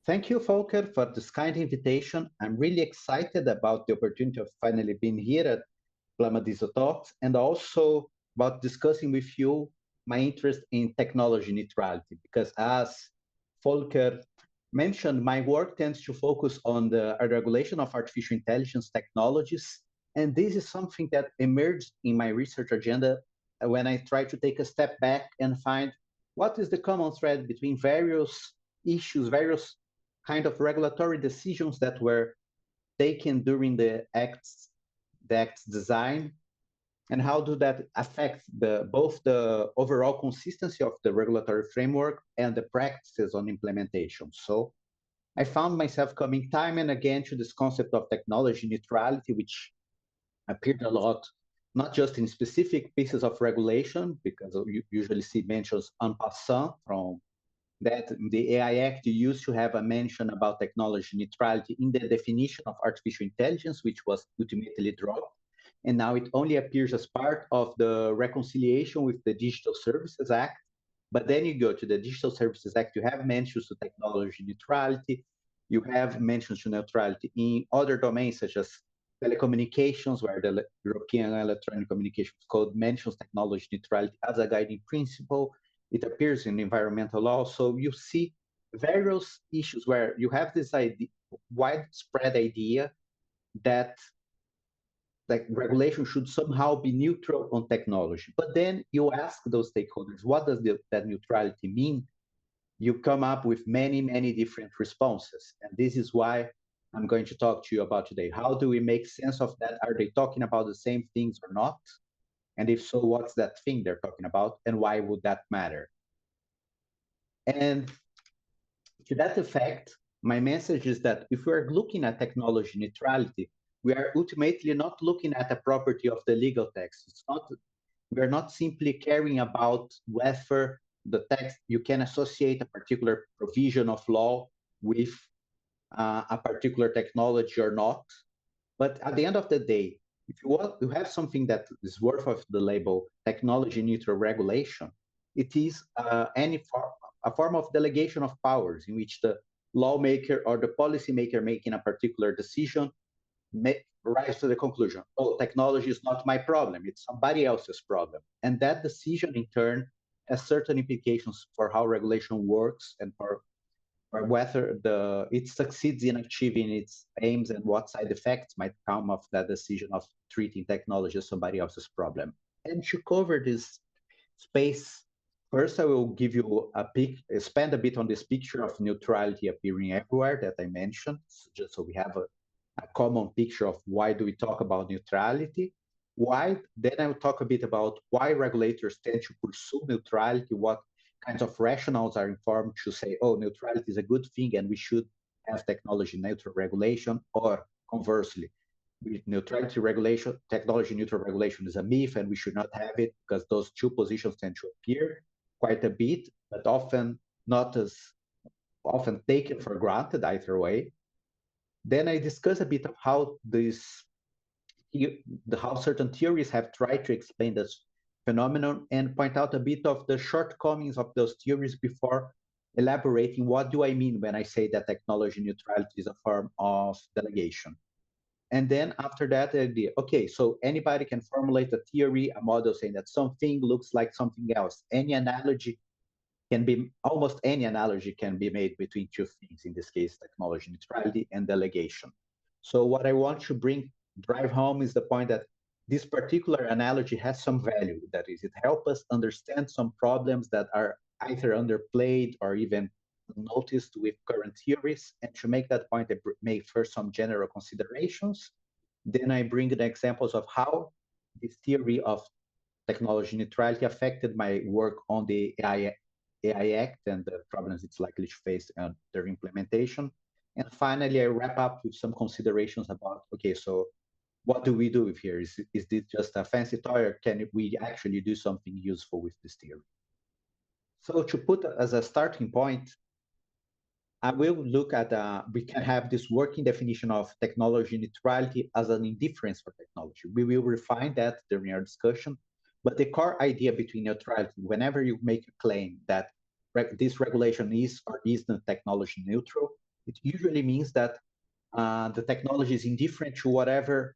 Thank you, Volker, for this kind invitation. I'm really excited about the opportunity of finally being here at Plamadiso Talks and also about discussing with you my interest in technology neutrality. Because as Volker mentioned, my work tends to focus on the regulation of artificial intelligence technologies. And this is something that emerged in my research agenda when I try to take a step back and find what is the common thread between various issues, various kind of regulatory decisions that were taken during the act's design, and how do that affect both the overall consistency of the regulatory framework and the practices on implementation. So I found myself coming time and again to this concept of technology neutrality, which appeared a lot, not just in specific pieces of regulation, because you usually see mentions en passant from that the AI Act used to have a mention about technology neutrality in the definition of artificial intelligence, which was ultimately dropped. And now it only appears as part of the reconciliation with the Digital Services Act. But then you go to the Digital Services Act, you have mentions to technology neutrality, you have mentions to neutrality in other domains such as telecommunications, where the European Electronic Communications Code mentions technology neutrality as a guiding principle. It appears in environmental law. So you see various issues where you have this idea, widespread idea that like regulation should somehow be neutral on technology. But then you ask those stakeholders, what does that neutrality mean? You come up with many, many different responses. And this is why I'm going to talk to you about today. How do we make sense of that? Are they talking about the same things or not? And if so, what's that thing they're talking about? And why would that matter? And to that effect, my message is that if we're looking at technology neutrality, we are ultimately not looking at a property of the legal text. It's not, we're not simply caring about whether the text, you can associate a particular provision of law with a particular technology or not. But at the end of the day, if you want to have something that is worth of the label technology neutral regulation, it is a form of delegation of powers in which the lawmaker or the policymaker making a particular decision rise to the conclusion, oh, technology is not my problem, it's somebody else's problem. And that decision in turn has certain implications for how regulation works and for or whether it succeeds in achieving its aims and what side effects might come of that decision of treating technology as somebody else's problem. And to cover this space, first I will give you expand a bit on this picture of neutrality appearing everywhere that I mentioned, just so we have a common picture of why do we talk about neutrality. Why? Then I will talk a bit about why regulators tend to pursue neutrality, what kinds of rationales are informed to say, oh, neutrality is a good thing and we should have technology neutral regulation, or conversely, neutrality regulation, technology neutral regulation is a myth and we should not have it, because those two positions tend to appear quite a bit, but often not as often taken for granted either way. Then I discuss a bit of how how certain theories have tried to explain this phenomenon and point out a bit of the shortcomings of those theories before elaborating what do I mean when I say that technology neutrality is a form of delegation. And then after that, the idea, okay, so anybody can formulate a theory, a model saying that something looks like something else. Almost any analogy can be made between two things, in this case, technology neutrality and delegation. So what I want to drive home is the point that this particular analogy has some value. That is, it helps us understand some problems that are either underplayed or even noticed with current theories. And to make that point, I make first some general considerations. Then I bring the examples of how this theory of technology neutrality affected my work on the AI Act and the problems it's likely to face and their implementation. And finally, I wrap up with some considerations about, okay, so what do we do with here? Is this just a fancy toy, or can we actually do something useful with this theory? So to put as a starting point, I will look at, we can have this working definition of technology neutrality as an indifference for technology. We will refine that during our discussion, but the core idea between neutrality, whenever you make a claim that this regulation is or isn't technology neutral, it usually means that the technology is indifferent to whatever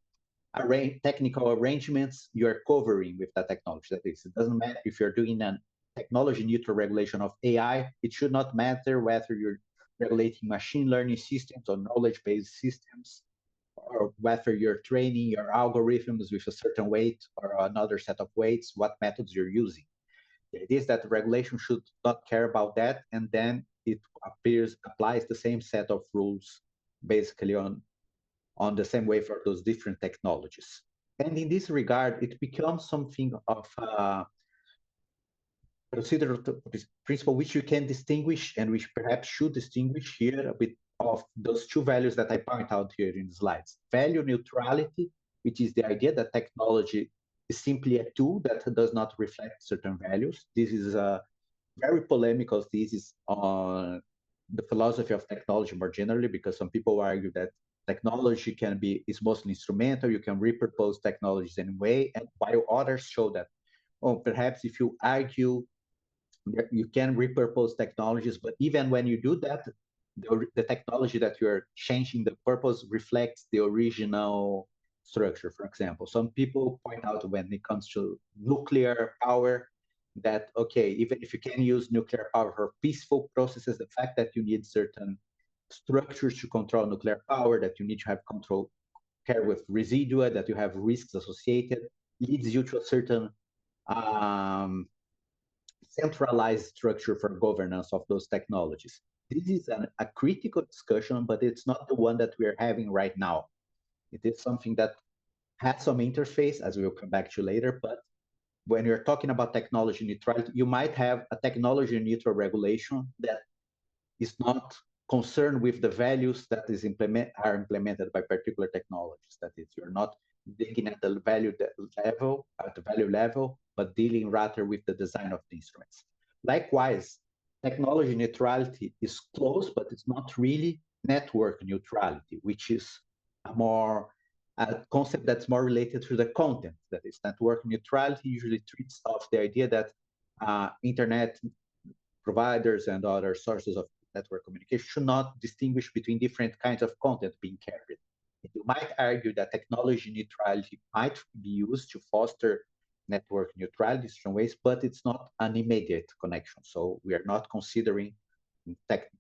technical arrangements you're covering with that technology. That is, it doesn't matter if you're doing a technology neutral regulation of AI, it should not matter whether you're regulating machine learning systems or knowledge based systems, or whether you're training your algorithms with a certain weight or another set of weights, what methods you're using. The idea is that the regulation should not care about that, and then it applies the same set of rules basically on the same way for those different technologies. And in this regard, it becomes something of a procedural principle which you can distinguish and which perhaps should distinguish here a bit of those two values that I point out here in the slides. Value neutrality, which is the idea that technology is simply a tool that does not reflect certain values. This is a very polemical thesis on the philosophy of technology more generally, because some people argue that technology is mostly instrumental, you can repurpose technologies anyway, and while others show that, perhaps if you argue you can repurpose technologies, but even when you do that, the technology that you're changing the purpose reflects the original structure. For example, some people point out when it comes to nuclear power that, okay, even if you can use nuclear power for peaceful processes, the fact that you need certain structures to control nuclear power, that you need to have care with residua, that you have risks associated, leads you to a certain um, centralized structure for governance of those technologies. This is a critical discussion, but it's not the one that we're having right now. It is something that has some interface, as we'll come back to later, but when you're talking about technology neutrality, you might have a technology neutral regulation that is not concerned with the values that are implemented by particular technologies. That is, you're not digging at the value level, but dealing rather with the design of the instruments. Likewise, technology neutrality is close, but it's not really network neutrality, which is a concept that's more related to the content. That is, network neutrality usually treats of the idea that internet providers and other sources of network communication should not distinguish between different kinds of content being carried. You might argue that technology neutrality might be used to foster network neutrality in some ways, but it's not an immediate connection. So we are not considering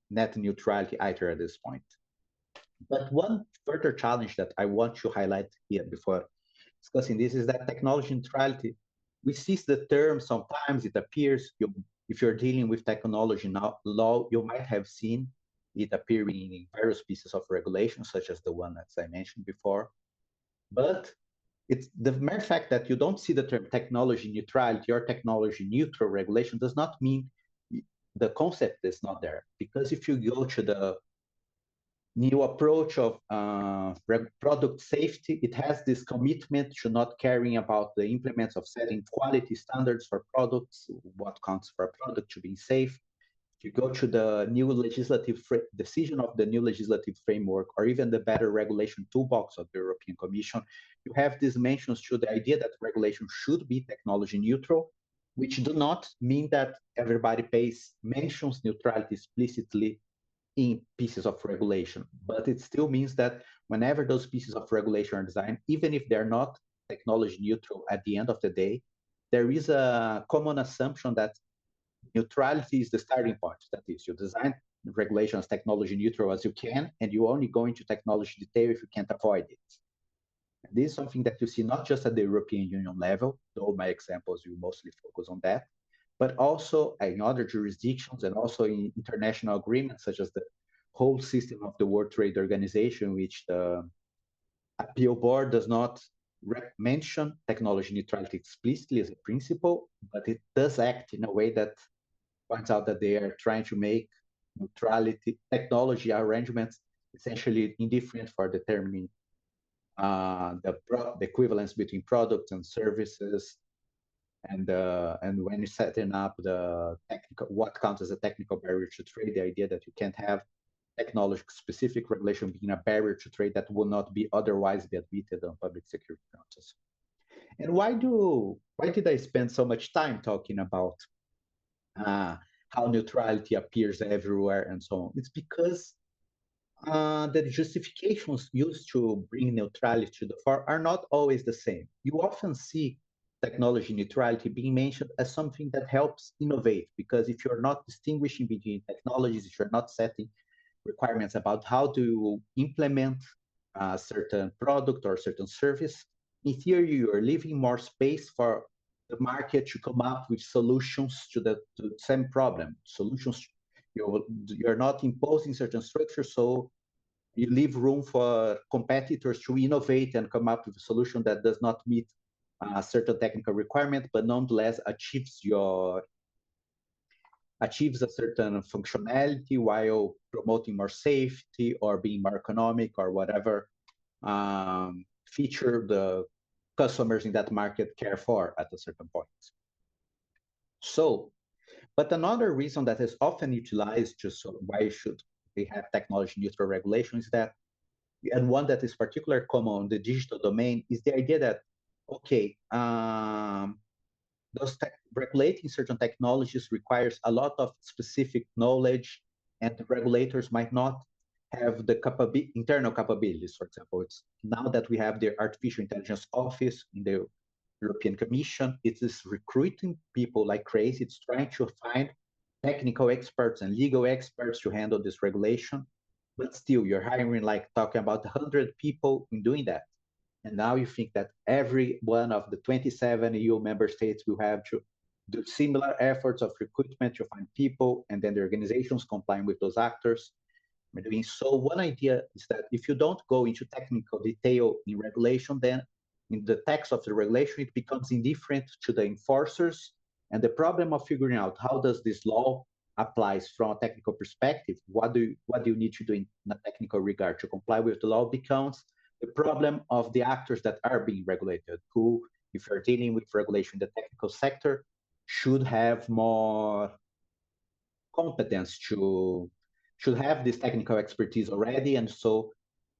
net neutrality either at this point. But one further challenge that I want to highlight here before discussing this is that technology neutrality, we see the term sometimes, it appears, if you're dealing with technology law, you might have seen it appearing in various pieces of regulation, such as the one that I mentioned before. But it's the mere fact that you don't see the term technology neutrality or technology neutral regulation does not mean the concept is not there. Because if you go to the new approach of product safety, it has this commitment to not caring about the implements of setting quality standards for products, what counts for a product to be safe. If you go to the new legislative decision of the new legislative framework, or even the better regulation toolbox of the European Commission, you have these mentions to the idea that regulation should be technology neutral, which do not mean that everybody mentions neutrality explicitly in pieces of regulation, but it still means that whenever those pieces of regulation are designed, even if they're not technology neutral at the end of the day, there is a common assumption that neutrality is the starting point. That is, you design regulations technology neutral as you can, and you only go into technology detail if you can't avoid it. And this is something that you see not just at the European Union level, though my examples will mostly focus on that, but also in other jurisdictions and also in international agreements, such as the whole system of the World Trade Organization, which the appeal board does not mention technology neutrality explicitly as a principle, but it does act in a way that points out that they are trying to make neutrality technology arrangements essentially indifferent for determining the equivalence between products and services, and when you're setting up the technical, what counts as a technical barrier to trade, the idea that you can't have technology specific regulation being a barrier to trade that will not be otherwise be admitted on public security councils. And why did I spend so much time talking about how neutrality appears everywhere and so on? It's because The justifications used to bring neutrality to the fore are not always the same. You often see technology neutrality being mentioned as something that helps innovate, because if you're not distinguishing between technologies, if you're not setting requirements about how to implement a certain product or certain service, in theory, you are leaving more space for the market to come up with solutions to the same problem. Solutions, you're not imposing certain structures, so you leave room for competitors to innovate and come up with a solution that does not meet a certain technical requirement, but nonetheless achieves a certain functionality while promoting more safety or being more economic or whatever feature the customers in that market care for at a certain point. So, but another reason that is often utilized to why should we have technology neutral regulation is that, and one that is particularly common in the digital domain, is the idea that, okay, regulating certain technologies requires a lot of specific knowledge, and the regulators might not have the internal capabilities. For example, it's now that we have the artificial intelligence office in the European Commission, it is recruiting people like crazy. It's trying to find technical experts and legal experts to handle this regulation. But still, you're hiring, like, talking about 100 people in doing that. And now you think that every one of the 27 EU member states will have to do similar efforts of recruitment to find people, and then the organizations complying with those actors. Doing so, one idea is that if you don't go into technical detail in regulation, then in the text of the regulation, it becomes indifferent to the enforcers. And the problem of figuring out how does this law applies from a technical perspective, what do you need to do in a technical regard to comply with the law, becomes the problem of the actors that are being regulated, who, if you're dealing with regulation in the technical sector, should have more competence should have this technical expertise already, and so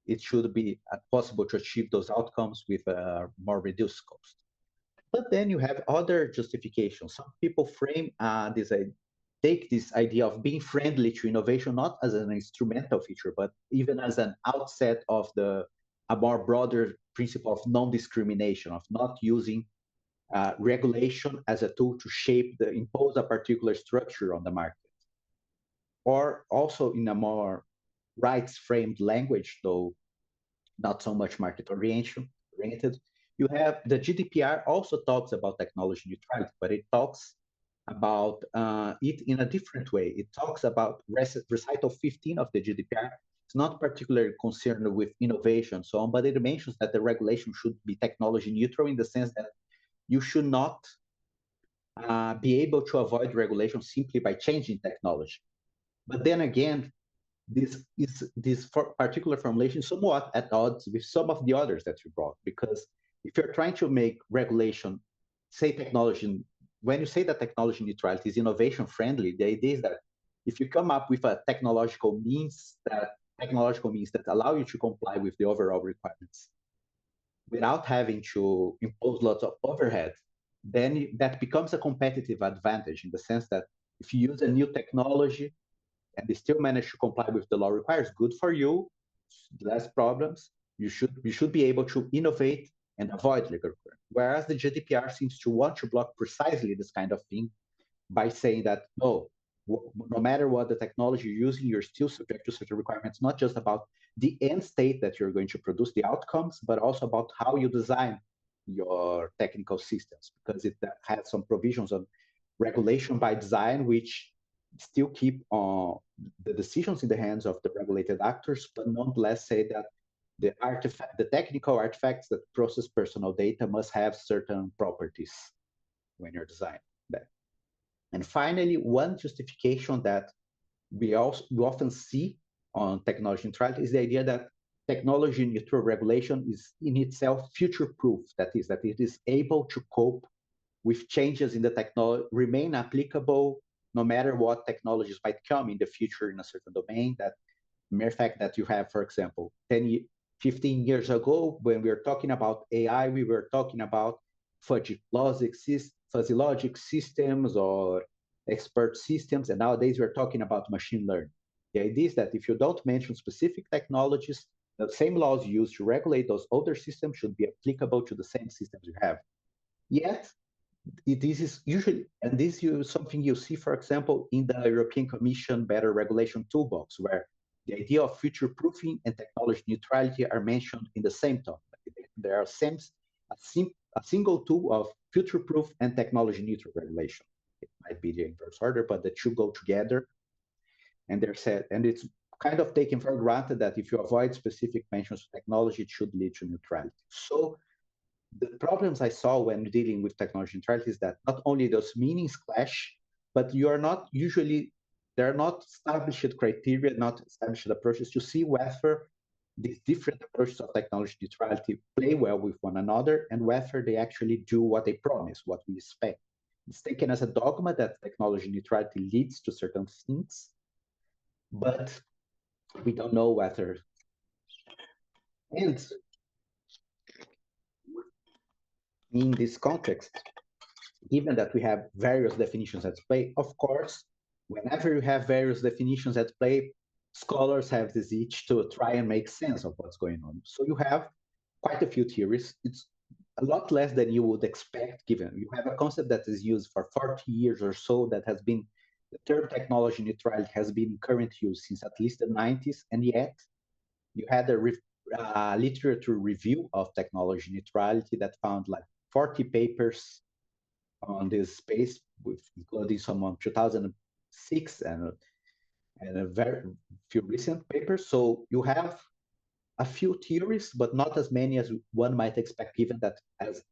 it should be possible to achieve those outcomes with a more reduced cost. But then you have other justifications. Some people frame take this idea of being friendly to innovation not as an instrumental feature, but even as an outset of a more broader principle of non-discrimination, of not using regulation as a tool to impose a particular structure on the market. Or also in a more rights-framed language, though not so much market-oriented, you have the GDPR also talks about technology neutrality, but it talks about it in a different way. It talks about recital 15 of the GDPR. It's not particularly concerned with innovation and so on, but it mentions that the regulation should be technology neutral in the sense that you should not be able to avoid regulation simply by changing technology. But then again, this particular formulation is somewhat at odds with some of the others that you brought, because if you're trying to make regulation, say technology, when you say that technology neutrality is innovation friendly, the idea is that if you come up with a technological means that allow you to comply with the overall requirements without having to impose lots of overhead, then that becomes a competitive advantage, in the sense that if you use a new technology and they still manage to comply with the law requires, good for you, less problems. You should be able to innovate and avoid legal requirements. Whereas the GDPR seems to want to block precisely this kind of thing by saying that no matter what the technology you're using, you're still subject to certain requirements, not just about the end state that you're going to produce, the outcomes, but also about how you design your technical systems, because it has some provisions of regulation by design, which still keep the decisions in the hands of the regulated actors, but nonetheless say that the technical artifacts that process personal data must have certain properties when you're designing that. And finally, one justification that we often see on technology neutrality is the idea that technology neutral regulation is in itself future-proof. That is, that it is able to cope with changes in the technology, remain applicable no matter what technologies might come in the future in a certain domain. That mere fact that you have, for example, 15 years ago, when we were talking about AI, we were talking about fuzzy logic systems or expert systems, and nowadays we're talking about machine learning. The idea is that if you don't mention specific technologies, the same laws used to regulate those other systems should be applicable to the same systems you have. Yet, this is usually, and this is something you see, for example, in the European Commission Better Regulation Toolbox, where the idea of future-proofing and technology neutrality are mentioned in the same topic. There are a single tool of future-proof and technology-neutral regulation. It might be the inverse order, but the two go together. And they're said, and it's kind of taken for granted that if you avoid specific mentions of technology, it should lead to neutrality. So the problems I saw when dealing with technology neutrality is that not only those meanings clash, but you are not usually, there are not established criteria, not established approaches to see whether these different approaches of technology neutrality play well with one another and whether they actually do what they promise, what we expect. It's taken as a dogma that technology neutrality leads to certain things, but we don't know whether. And in this context, given that we have various definitions at play, of course, whenever you have various definitions at play, scholars have this itch to try and make sense of what's going on. So you have quite a few theories. It's a lot less than you would expect, given you have a concept that is used for 40 years or so that has been, the term technology neutrality has been in current use since at least the 90s, and yet you had a literature review of technology neutrality that found like 40 papers on this space, with including some on 2006 and a very few recent papers. So you have a few theories, but not as many as one might expect, given that as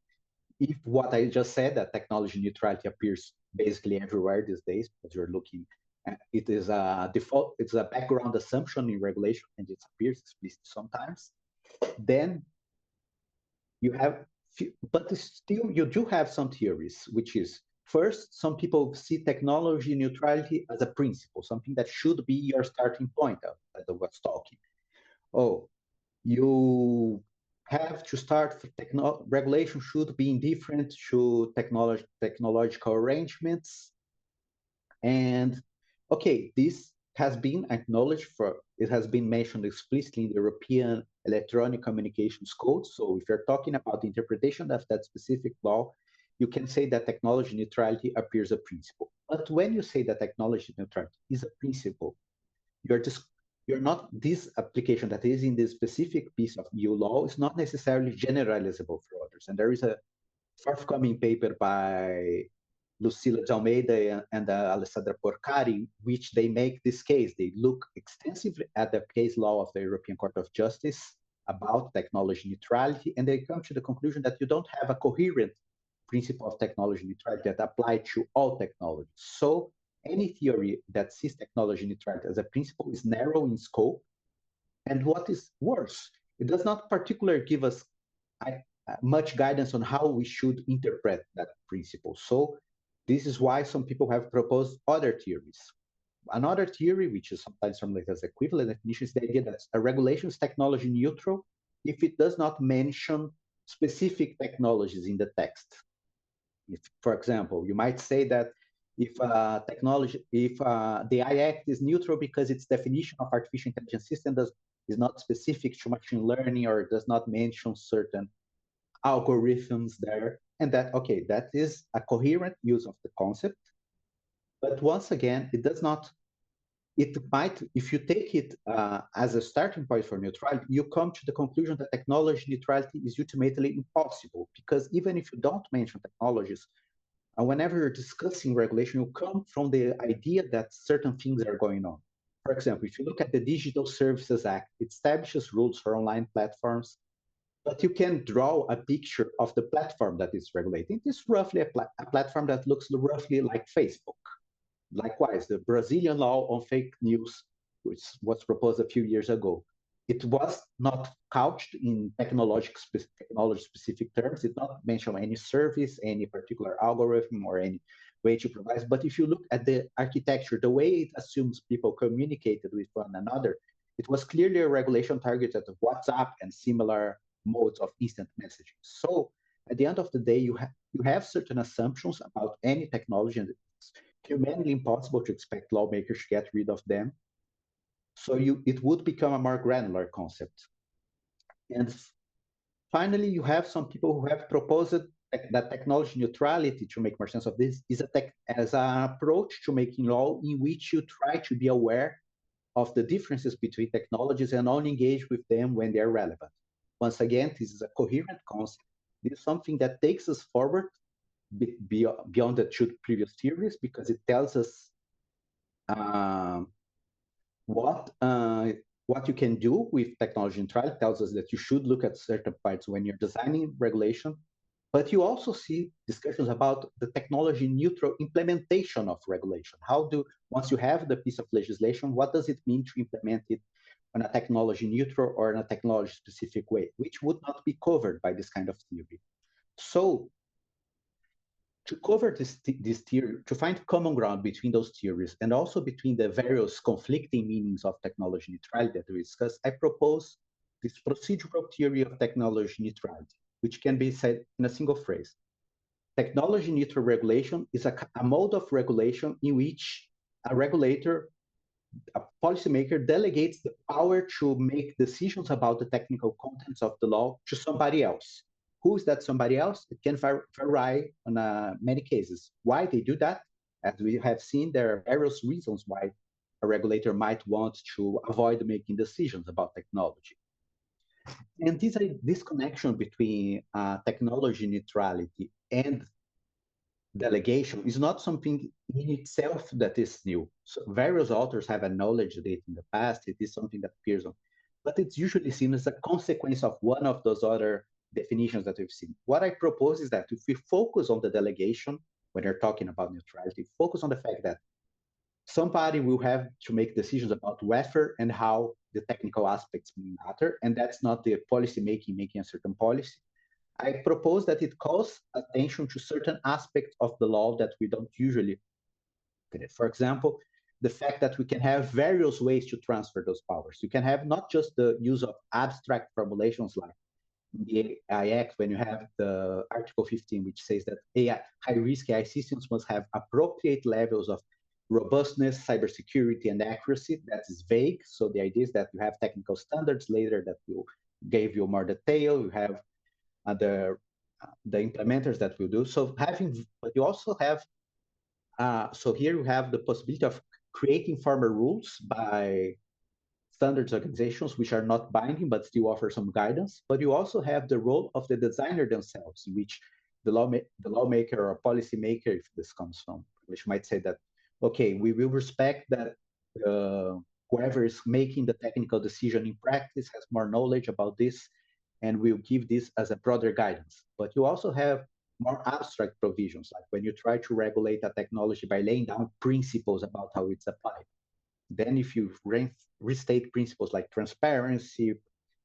if what I just said, that technology neutrality appears basically everywhere these days, because you're looking at, it is a default, it's a background assumption in regulation, and it appears explicitly sometimes. Then you have, but still you do have some theories, which is first, some people see technology neutrality as a principle, something that should be your starting point as I was talking. Oh, you have to start, regulation should be indifferent to technological arrangements. And okay, this has been acknowledged for, it has been mentioned explicitly in the European Electronic Communications Code. So if you're talking about the interpretation of that specific law, you can say that technology neutrality appears a principle. But when you say that technology neutrality is a principle, you're just, you're not, this application that is in this specific piece of EU law is not necessarily generalizable for others. And there is a forthcoming paper by Lucila de Almeida and Alessandra Porcari, which they make this case. They look extensively at the case law of the European Court of Justice about technology neutrality, and they come to the conclusion that you don't have a coherent principle of technology neutrality that apply to all technologies. So any theory that sees technology neutrality as a principle is narrow in scope, and what is worse, it does not particularly give us much guidance on how we should interpret that principle. So this is why some people have proposed other theories. Another theory, which is sometimes formulated as equivalent definition, is the idea that a regulation is technology neutral if it does not mention specific technologies in the text. If, for example, you might say that if the AI Act is neutral because its definition of artificial intelligence system is not specific to machine learning or does not mention certain algorithms there, and that, okay, that is a coherent use of the concept. But once again, it does not, it might, if you take it as a starting point for neutrality, you come to the conclusion that technology neutrality is ultimately impossible, because even if you don't mention technologies, whenever you're discussing regulation, you come from the idea that certain things are going on. For example, if you look at the Digital Services Act, it establishes rules for online platforms, but you can draw a picture of the platform that is regulating. It's roughly a platform that looks roughly like Facebook. Likewise, the Brazilian law on fake news, which was proposed a few years ago, it was not couched in technology-specific terms. It did not mention any service, any particular algorithm, or any way to provide. But if you look at the architecture, the way it assumes people communicated with one another, it was clearly a regulation targeted at WhatsApp and similar modes of instant messaging. So at the end of the day, you have certain assumptions about any technology, and it's humanly impossible to expect lawmakers to get rid of them. So it would become a more granular concept. And finally, you have some people who have proposed that technology neutrality, to make more sense of this, is as an approach to making law in which you try to be aware of the differences between technologies and only engage with them when they're relevant. Once again, this is a coherent concept. This is something that takes us forward beyond the two previous theories, because it tells us um, what what you can do with technology neutrality. It tells us that you should look at certain parts when you're designing regulation, but you also see discussions about the technology neutral implementation of regulation. How do, once you have the piece of legislation, what does it mean to implement it in a technology neutral or in a technology specific way, which would not be covered by this kind of theory. So to cover this theory, to find common ground between those theories and also between the various conflicting meanings of technology neutrality that we discussed, I propose this procedural theory of technology neutrality, which can be said in a single phrase. Technology neutral regulation is a mode of regulation in which a regulator, a policymaker, delegates the power to make decisions about the technical contents of the law to somebody else. Who is that somebody else? It can vary on many cases. Why they do that? As we have seen, there are various reasons why a regulator might want to avoid making decisions about technology. And this connection between technology neutrality and delegation is not something in itself that is new. So various authors have acknowledged it in the past. It is something that appears on, but it's usually seen as a consequence of one of those other definitions that we've seen. What I propose is that if we focus on the delegation, when you're talking about neutrality, focus on the fact that somebody will have to make decisions about whether and how the technical aspects matter, and that's not the policy making a certain policy. I propose that it calls attention to certain aspects of the law that we don't usually. For example, the fact that we can have various ways to transfer those powers. You can have not just the use of abstract formulations like the AI Act, when you have the Article 15, which says that high-risk AI systems must have appropriate levels of robustness, cybersecurity, and accuracy. That is vague. So the idea is that you have technical standards later that will give you more detail. You have the implementers that will do. So but you also have, so here you have the possibility of creating formal rules by standards organizations, which are not binding, but still offer some guidance. But you also have the role of the designer themselves, in which the lawmaker or policymaker, if this comes from, which might say that, okay, we will respect that whoever is making the technical decision in practice has more knowledge about this, and we'll give this as a broader guidance. But you also have more abstract provisions, like when you try to regulate a technology by laying down principles about how it's applied. Then if you restate principles like transparency,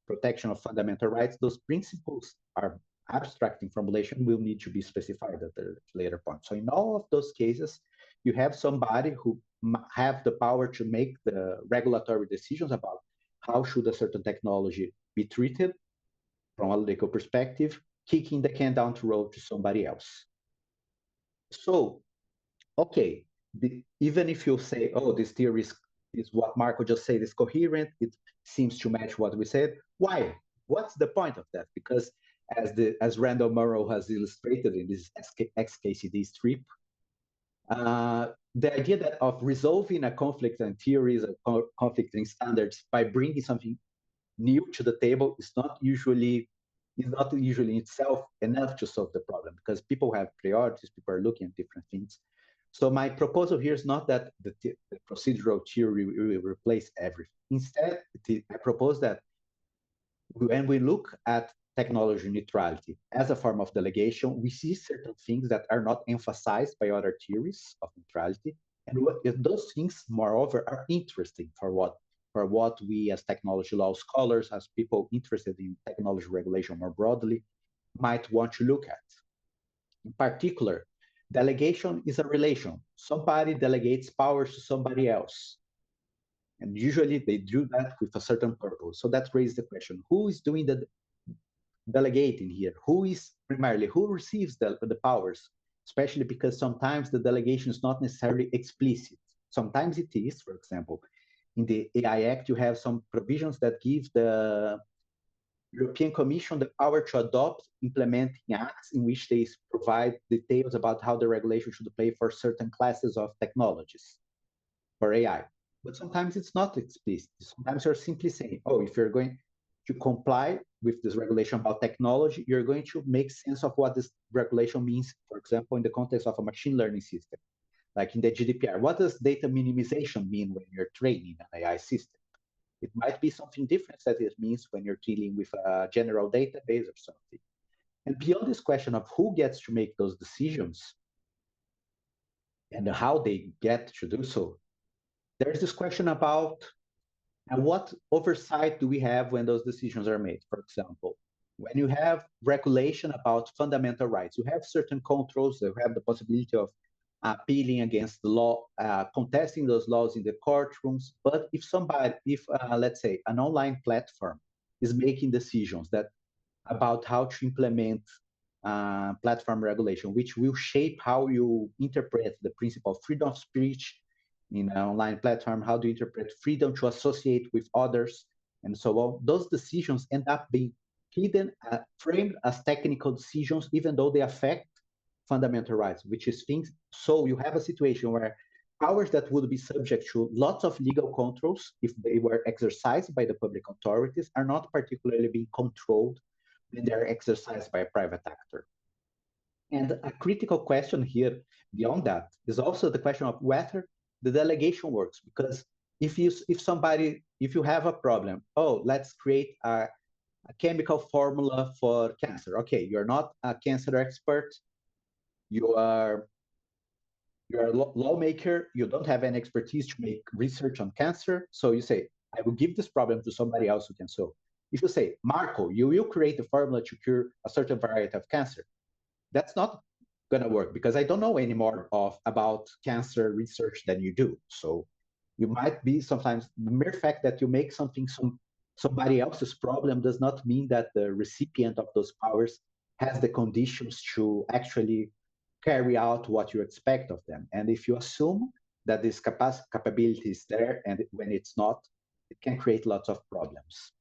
protection of fundamental rights, those principles are abstract in formulation, will need to be specified at the later point. So in all of those cases, you have somebody who have the power to make the regulatory decisions about how should a certain technology be treated from a legal perspective, kicking the can down the road to somebody else. So, okay, even if you say, oh, this theory is what Marco just said is coherent, it seems to match what we said. Why? What's the point of that? Because as Randall Morrow has illustrated in this XKCD strip, the idea that of resolving a conflict and theories of conflicting standards by bringing something new to the table is not usually itself enough to solve the problem, because people have priorities, people are looking at different things. So my proposal here is not that the procedural theory will replace everything. Instead, I propose that when we look at technology neutrality as a form of delegation, we see certain things that are not emphasized by other theories of neutrality. And those things, moreover, are interesting for what we as technology law scholars, as people interested in technology regulation more broadly, might want to look at. In particular, delegation is a relation. Somebody delegates powers to somebody else. And usually they do that with a certain purpose. So that raises the question, who is doing the delegating here? Who receives the powers? Especially because sometimes the delegation is not necessarily explicit. Sometimes it is, for example, in the AI Act, you have some provisions that give the European Commission the power to adopt implementing acts in which they provide details about how the regulation should play for certain classes of technologies for AI. But sometimes it's not explicit. Sometimes you're simply saying, oh, if you're going to comply with this regulation about technology, you're going to make sense of what this regulation means, for example, in the context of a machine learning system, like in the GDPR. What does data minimization mean when you're training an AI system? It might be something different that it means when you're dealing with a general database or something. And beyond this question of who gets to make those decisions and how they get to do so, there's this question about what oversight do we have when those decisions are made? For example, when you have regulation about fundamental rights, you have certain controls, you have the possibility of appealing against the law, contesting those laws in the courtrooms. But if somebody, let's say an online platform is making decisions that about how to implement platform regulation, which will shape how you interpret the principle of freedom of speech in an online platform, how to interpret freedom to associate with others, and so on. Those decisions end up being hidden, framed as technical decisions, even though they affect fundamental rights, which is things. So you have a situation where powers that would be subject to lots of legal controls, if they were exercised by the public authorities, are not particularly being controlled when they're exercised by a private actor. And a critical question here beyond that is also the question of whether the delegation works. Because if you have a problem, oh, let's create a chemical formula for cancer. Okay, you're not a cancer expert. You're a lawmaker. You don't have any expertise to make research on cancer. So you say, I will give this problem to somebody else who can solve. If you say, Marco, you will create a formula to cure a certain variety of cancer, that's not going to work because I don't know any more about cancer research than you do. So you might be sometimes the mere fact that you make something somebody else's problem does not mean that the recipient of those powers has the conditions to actually carry out what you expect of them. And if you assume that this capability is there, and when it's not, it can create lots of problems.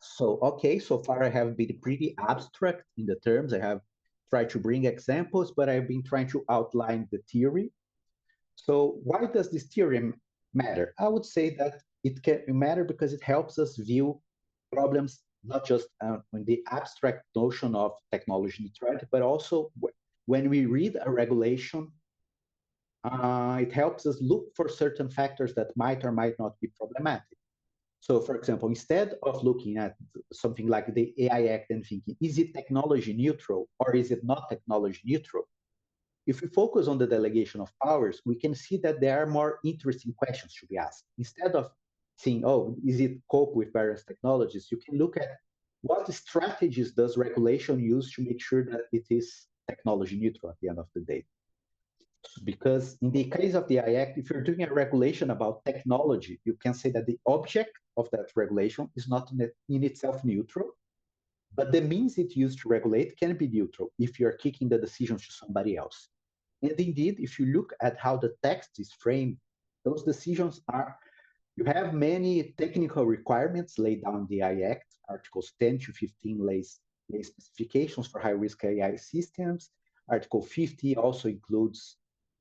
So, okay, so far I have been pretty abstract in the terms. I have tried to bring examples, but I've been trying to outline the theory. So why does this theory matter? I would say that it can matter because it helps us view problems not just in the abstract notion of technology neutrality, but also when we read a regulation, it helps us look for certain factors that might or might not be problematic. So, for example, instead of looking at something like the AI Act and thinking, is it technology neutral or is it not technology neutral? If we focus on the delegation of powers, we can see that there are more interesting questions to be asked. Instead of saying, oh, is it cope with various technologies? You can look at what strategies does regulation use to make sure that it is technology neutral at the end of the day. Because in the case of the AI Act, if you're doing a regulation about technology, you can say that the object of that regulation is not in itself neutral, but the means it used to regulate can be neutral if you're kicking the decisions to somebody else. And indeed, if you look at how the text is framed, those decisions you have many technical requirements laid down in the AI Act. Articles 10 to 15 lays specifications for high-risk AI systems. Article 50 also includes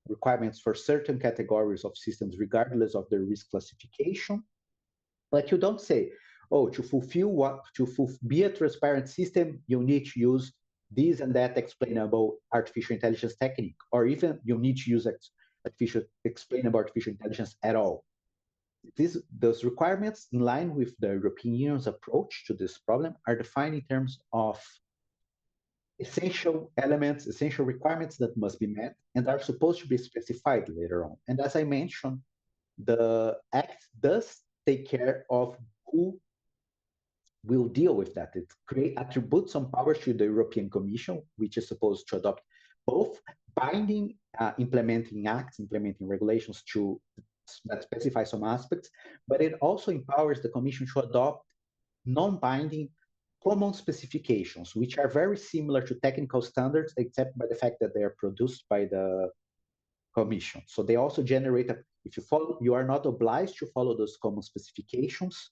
requirements for certain categories of systems, regardless of their risk classification. But you don't say, oh, to be a transparent system, you need to use this and that explainable artificial intelligence technique, or even you need to use explainable artificial intelligence at all. Those requirements, in line with the European Union's approach to this problem, are defined in terms of essential elements, essential requirements that must be met and are supposed to be specified later on. And as I mentioned, the Act does take care of who will deal with that. It attributes some powers to the European Commission, which is supposed to adopt both binding implementing acts, implementing regulations that specify some aspects, but it also empowers the Commission to adopt non-binding common specifications, which are very similar to technical standards, except by the fact that they are produced by the Commission. So they also generate, If you follow, you are not obliged to follow those common specifications,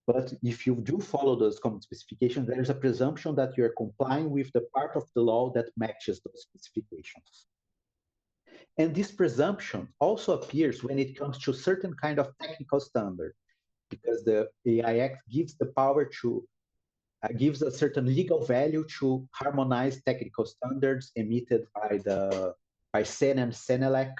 but if you do follow those common specifications, there is a presumption that you're complying with the part of the law that matches those specifications. And this presumption also appears when it comes to certain kind of technical standard, because the AI Act gives the power to gives a certain legal value to harmonize technical standards emitted by SEN and SENELEC,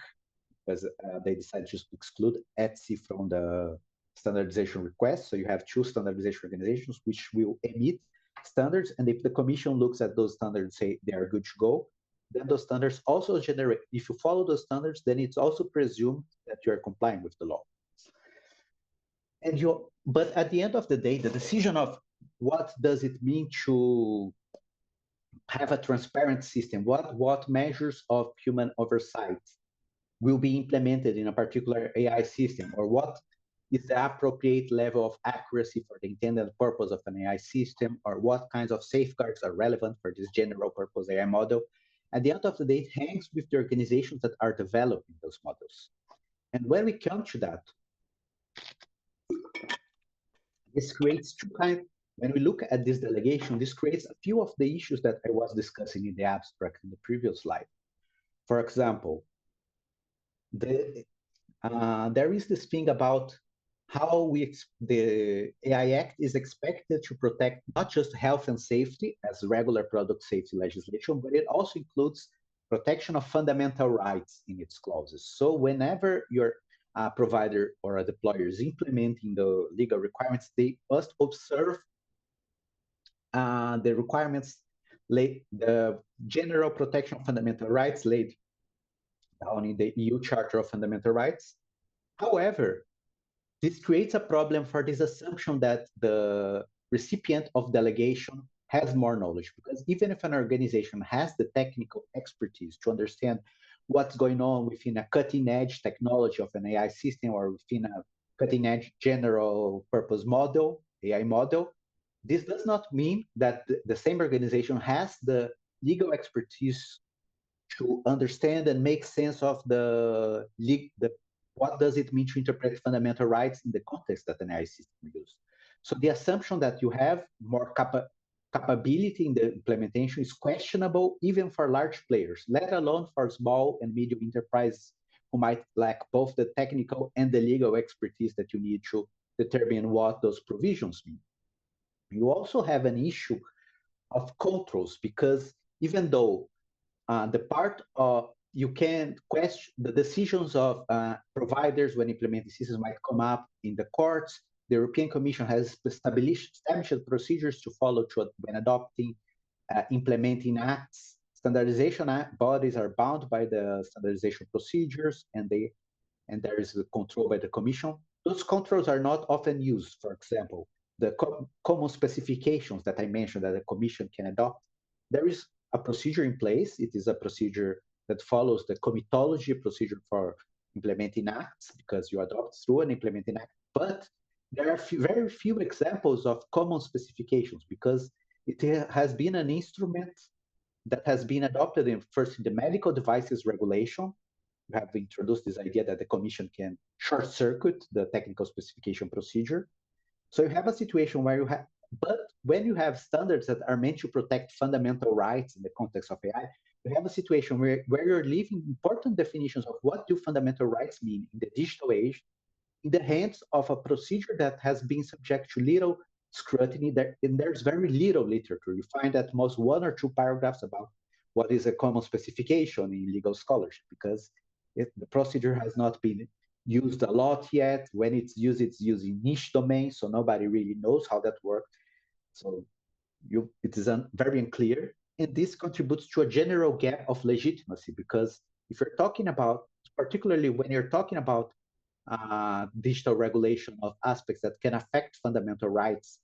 because they decided to exclude ETSI from the standardization request. So you have two standardization organizations which will emit standards, and if the commission looks at those standards and say they are good to go, then those standards also generate, if you follow those standards, then it's also presumed that you are complying with the law. And but at the end of the day, the decision of what does it mean to have a transparent system, what measures of human oversight will be implemented in a particular AI system, or what is the appropriate level of accuracy for the intended purpose of an AI system, or what kinds of safeguards are relevant for this general purpose AI model. At the end of the day, it hangs with the organizations that are developing those models. And when we come to that, this creates two kinds. When we look at this delegation, this creates a few of the issues that I was discussing in the abstract in the previous slide. For example, there is this thing about how the AI Act is expected to protect not just health and safety as regular product safety legislation, but it also includes protection of fundamental rights in its clauses. So whenever your provider or a deployer is implementing the legal requirements, they must observe the requirements, the general protection of fundamental rights laid down in the EU Charter of Fundamental Rights. However, this creates a problem for this assumption that the recipient of delegation has more knowledge, because even if an organization has the technical expertise to understand what's going on within a cutting edge technology of an AI system or within a cutting edge general purpose model, AI model, this does not mean that the same organization has the legal expertise to understand and make sense of what does it mean to interpret fundamental rights in the context that an AI system uses. So the assumption that you have more capability in the implementation is questionable even for large players, let alone for small and medium enterprises who might lack both the technical and the legal expertise that you need to determine what those provisions mean. You also have an issue of controls, because even though the part of you can question the decisions of providers when implementing systems might come up in the courts. The European Commission has established procedures to follow when adopting, implementing acts. Standardization bodies are bound by the standardization procedures, and there is a control by the Commission. Those controls are not often used. For example, the common specifications that I mentioned that the Commission can adopt, there is a procedure in place. It is a procedure that follows the comitology procedure for implementing acts, because you adopt through an implementing act. But there are very few examples of common specifications, because it has been an instrument that has been adopted first in the medical devices regulation. We have introduced this idea that the Commission can short circuit the technical specification procedure. So you have a situation where you have, but when you have standards that are meant to protect fundamental rights in the context of AI, you have a situation where you're leaving important definitions of what do fundamental rights mean in the digital age in the hands of a procedure that has been subject to little scrutiny, and there's very little literature. You find at most one or two paragraphs about what is a common specification in legal scholarship, because the procedure has not been used a lot yet. When it's used in niche domains, so nobody really knows how that works. So it is very unclear, and this contributes to a general gap of legitimacy, because if you're talking about, particularly when you're talking about digital regulation of aspects that can affect fundamental rights,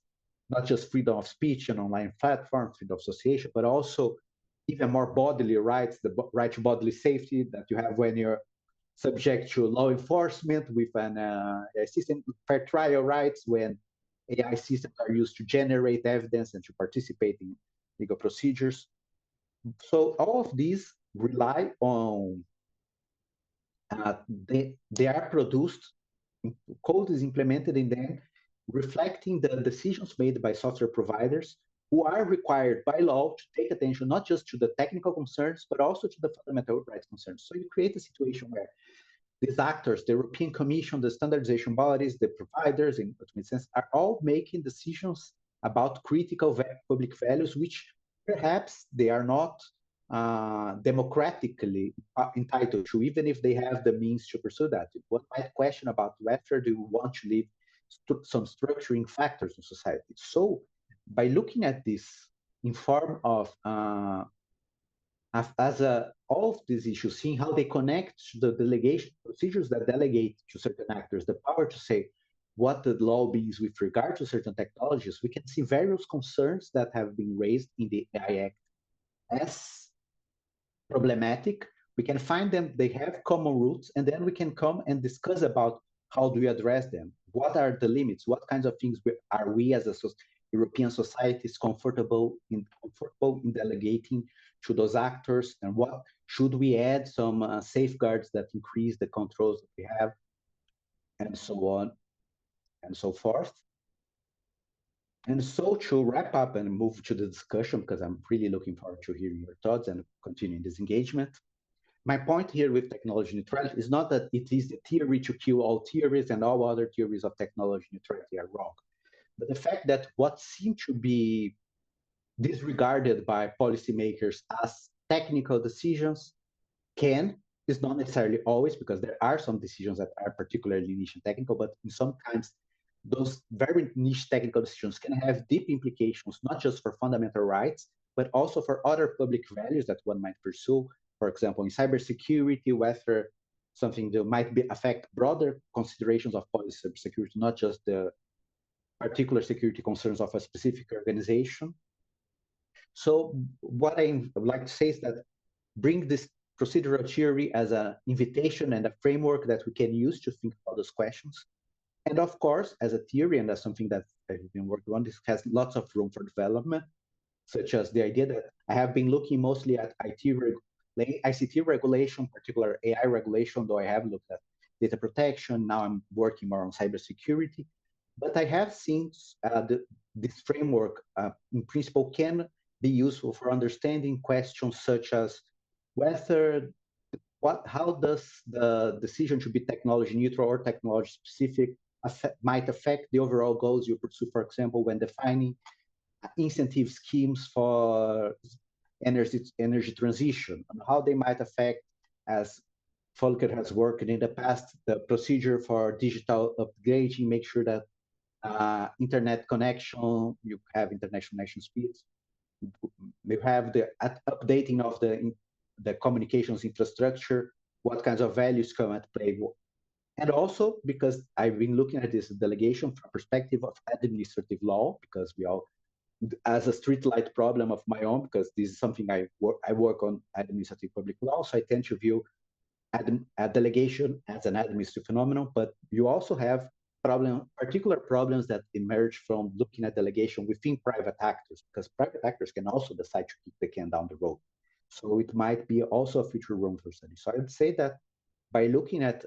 not just freedom of speech and online platforms, freedom of association, but also even more bodily rights, the right to bodily safety that you have when you're subject to law enforcement with an system, fair trial rights when AI systems are used to generate evidence and to participate in legal procedures. So all of these rely on they are produced, code is implemented in them, reflecting the decisions made by software providers who are required by law to take attention not just to the technical concerns, but also to the fundamental rights concerns. So you create a situation where these actors, the European Commission, the standardization bodies, the providers, in ultimate sense, are all making decisions about critical public values, which perhaps they are not democratically entitled to, even if they have the means to pursue that. One might question about whether they want to leave some structuring factors in society. So by looking at this in form of all of these issues, seeing how they connect to the delegation procedures that delegate to certain actors the power to say what the law means with regard to certain technologies, we can see various concerns that have been raised in the AI Act as problematic. We can find them, they have common roots, and then we can come and discuss about how do we address them? What are the limits? What kinds of things are we as a European societies comfortable in delegating to those actors, and what should we add some safeguards that increase the controls that we have, and so on and so forth. And so to wrap up and move to the discussion, because I'm really looking forward to hearing your thoughts and continuing this engagement. My point here with technology neutrality is not that it is the theory to kill all theories and all other theories of technology neutrality are wrong, but the fact that what seem to be disregarded by policymakers as technical decisions is not necessarily always, because there are some decisions that are particularly niche and technical, but in some times those very niche technical decisions can have deep implications, not just for fundamental rights, but also for other public values that one might pursue. For example, in cybersecurity, whether something that might affect broader considerations of policy cybersecurity, not just the particular security concerns of a specific organization. So what I would like to say is that bring this procedural theory as an invitation and a framework that we can use to think about those questions. And of course, as a theory, and as something that I've been working on, this has lots of room for development, such as the idea that I have been looking mostly at ICT regulation, particular AI regulation, though I have looked at data protection. Now I'm working more on cybersecurity. But I have seen this framework, in principle, can be useful for understanding questions such as whether how does the decision to be technology neutral or technology specific might affect the overall goals you pursue, for example, when defining incentive schemes for energy transition, and how they might affect, as Volker has worked in the past, the procedure for digital upgrading, make sure that internet connection, you have international connection speeds, you have the updating of the communications infrastructure, what kinds of values come at play. And also because I've been looking at this delegation from a perspective of administrative law, because we all, as a streetlight problem of my own, because this is something I work on administrative public law, so I tend to view a delegation as an administrative phenomenon, but you also have particular problems that emerge from looking at delegation within private actors, because private actors can also decide to kick the can down the road. So it might be also a future room for study. So I would say that by looking at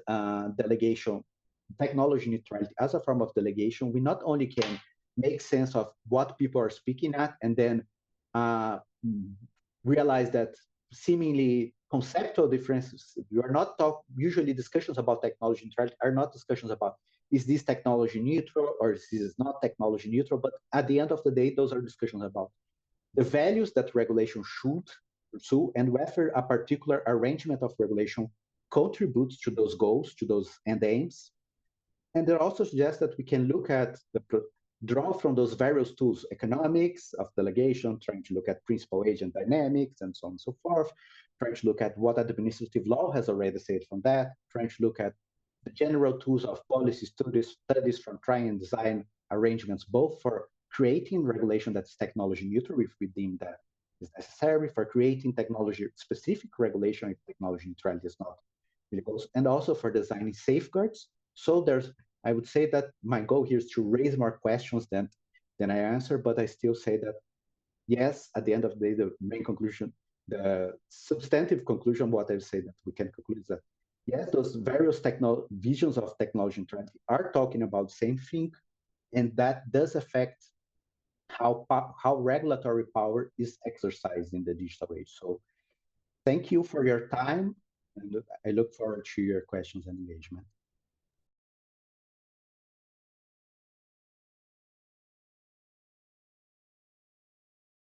delegation, technology neutrality as a form of delegation, we not only can make sense of what people are speaking at, and then realize that seemingly conceptual differences, you are not usually discussions about technology neutrality are not discussions about is this technology neutral or is this not technology neutral, but at the end of the day, those are discussions about the values that regulation should pursue and whether a particular arrangement of regulation contributes to those goals, to those end aims. And it also suggests that we can look at draw from those various tools, economics of delegation, trying to look at principal agent dynamics and so on and so forth, trying to look at what administrative law has already said from that, trying to look at the general tools of policy studies from trying and design arrangements, both for creating regulation that's technology neutral if we deem that is necessary, for creating technology specific regulation if technology neutrality is not really goes, and also for designing safeguards. So I would say that my goal here is to raise more questions than I answer, but I still say that yes, at the end of the day, the main conclusion, the substantive conclusion, what I say that we can conclude is that Yes, those various visions of technology neutrality are talking about the same thing, and that does affect how regulatory power is exercised in the digital age. So thank you for your time, and I look forward to your questions and engagement.